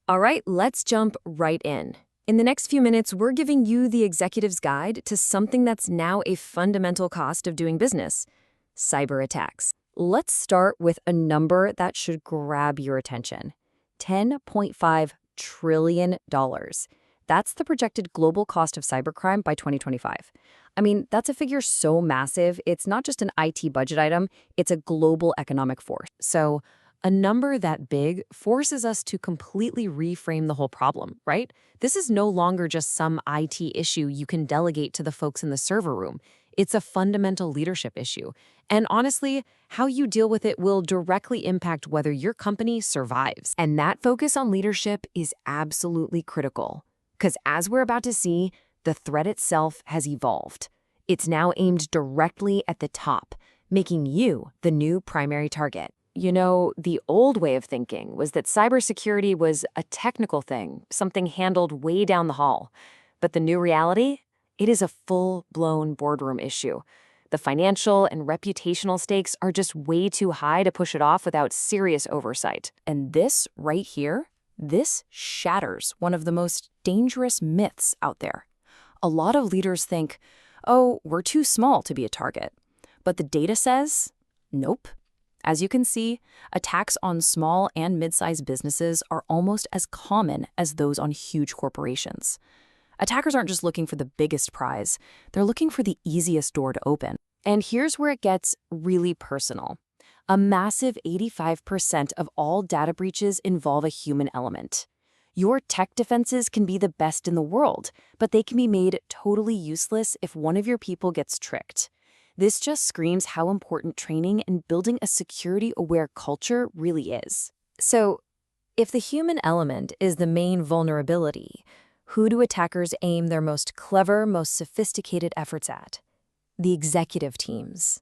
All right, let's jump right in. In the next few minutes, we're giving you the executive's guide to something that's now a fundamental cost of doing business: cyber attacks. Let's start with a number that should grab your attention: $10.5 trillion. That's the projected global cost of cybercrime by 2025. I mean, that's a figure so massive, it's not just an IT budget item, it's a global economic force. So, a number that big forces us to completely reframe the whole problem, right? This is no longer just some IT issue you can delegate to the folks in the server room. It's a fundamental leadership issue. And honestly, how you deal with it will directly impact whether your company survives. And that focus on leadership is absolutely critical. Because as we're about to see, the threat itself has evolved. It's now aimed directly at the top, making you the new primary target. You know, the old way of thinking was that cybersecurity was a technical thing, something handled way down the hall. But the new reality? It is a full-blown boardroom issue. The financial and reputational stakes are just way too high to push it off without serious oversight. And this right here, this shatters one of the most dangerous myths out there. A lot of leaders think, oh, we're too small to be a target. But the data says, nope. As you can see, attacks on small and mid-sized businesses are almost as common as those on huge corporations. Attackers aren't just looking for the biggest prize, they're looking for the easiest door to open. And here's where it gets really personal. A massive 85% of all data breaches involve a human element. Your tech defenses can be the best in the world, but they can be made totally useless if one of your people gets tricked. This just screams how important training and building a security-aware culture really is. So, if the human element is the main vulnerability, who do attackers aim their most clever, most sophisticated efforts at? The executive teams.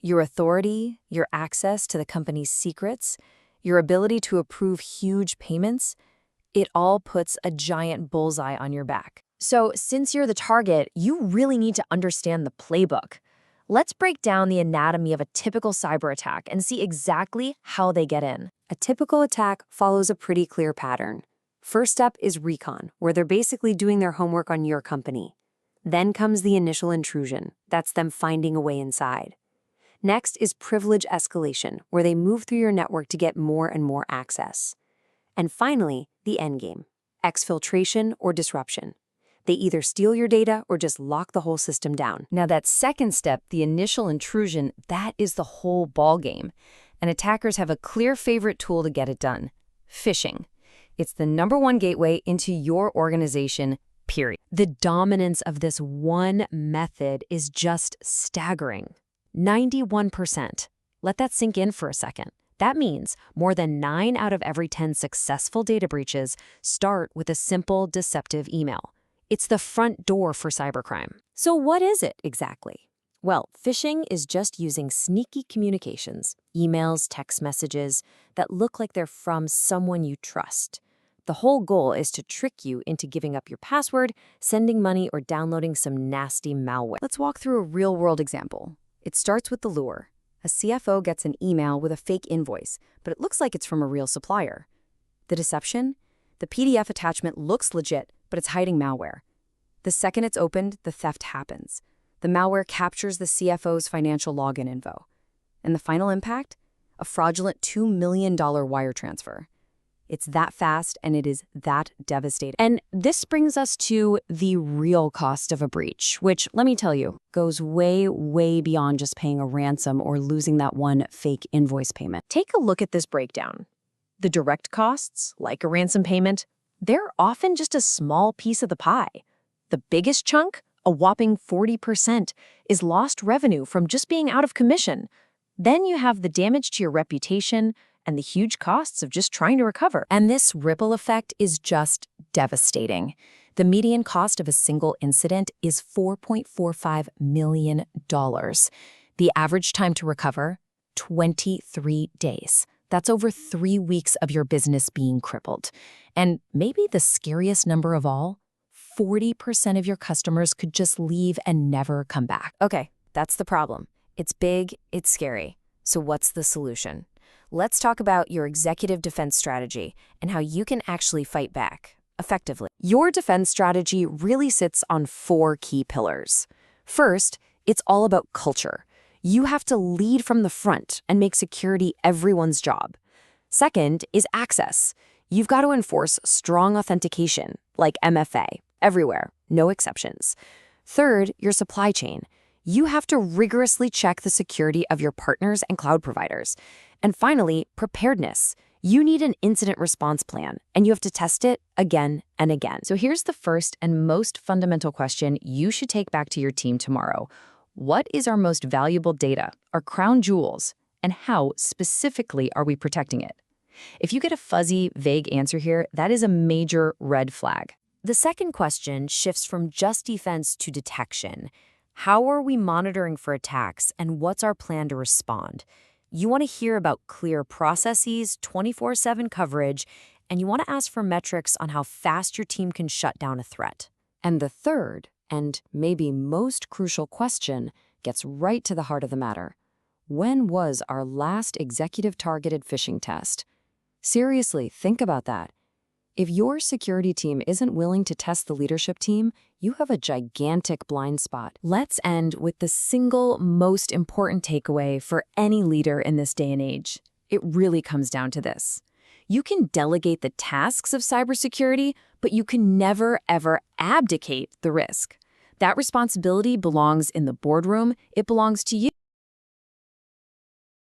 Your authority, your access to the company's secrets, your ability to approve huge payments, it all puts a giant bullseye on your back. So, since you're the target, you really need to understand the playbook. Let's break down the anatomy of a typical cyber attack and see exactly how they get in. A typical attack follows a pretty clear pattern. First up is recon, where they're basically doing their homework on your company. Then comes the initial intrusion. That's them finding a way inside. Next is privilege escalation, where they move through your network to get more and more access. And finally, the endgame: exfiltration or disruption. They either steal your data or just lock the whole system down. Now that second step, the initial intrusion, that is the whole ballgame. And attackers have a clear favorite tool to get it done: phishing. It's the #1 gateway into your organization, period. The dominance of this one method is just staggering. 91%. Let that sink in for a second. That means more than 9 out of every 10 successful data breaches start with a simple, deceptive email. It's the front door for cybercrime. So what is it exactly? Well, phishing is just using sneaky communications, emails, text messages, that look like they're from someone you trust. The whole goal is to trick you into giving up your password, sending money, or downloading some nasty malware. Let's walk through a real-world example. It starts with the lure. A CFO gets an email with a fake invoice, but it looks like it's from a real supplier. The deception? The PDF attachment looks legit, but it's hiding malware. The second it's opened, the theft happens. The malware captures the CFO's financial login info. And the final impact? A fraudulent $2 million wire transfer. It's that fast, and it is that devastating. And this brings us to the real cost of a breach, which, let me tell you, goes way, way beyond just paying a ransom or losing that one fake invoice payment. Take a look at this breakdown. The direct costs, like a ransom payment, they're often just a small piece of the pie. The biggest chunk, a whopping 40%, is lost revenue from just being out of commission. Then you have the damage to your reputation and the huge costs of just trying to recover. And this ripple effect is just devastating. The median cost of a single incident is $4.45 million. The average time to recover, 23 days. That's over 3 weeks of your business being crippled. And maybe the scariest number of all, 40% of your customers could just leave and never come back. Okay, that's the problem. It's big, it's scary. So what's the solution? Let's talk about your executive defense strategy and how you can actually fight back effectively. Your defense strategy really sits on 4 key pillars. First, it's all about culture. You have to lead from the front and make security everyone's job. Second is access. You've got to enforce strong authentication, like MFA, everywhere, no exceptions. Third, your supply chain. You have to rigorously check the security of your partners and cloud providers. And finally, preparedness. You need an incident response plan, and you have to test it again and again. So here's the first and most fundamental question you should take back to your team tomorrow. What is our most valuable data, our crown jewels, and how specifically are we protecting it? If you get a fuzzy, vague answer here, that is a major red flag. The second question shifts from just defense to detection. How are we monitoring for attacks, and what's our plan to respond? You want to hear about clear processes, 24/7 coverage, and you want to ask for metrics on how fast your team can shut down a threat. And the third, and maybe most crucial question, gets right to the heart of the matter. When was our last executive-targeted phishing test? Seriously, think about that. If your security team isn't willing to test the leadership team, you have a gigantic blind spot. Let's end with the single most important takeaway for any leader in this day and age. It really comes down to this. You can delegate the tasks of cybersecurity, but you can never, ever abdicate the risk. That responsibility belongs in the boardroom. It belongs to you.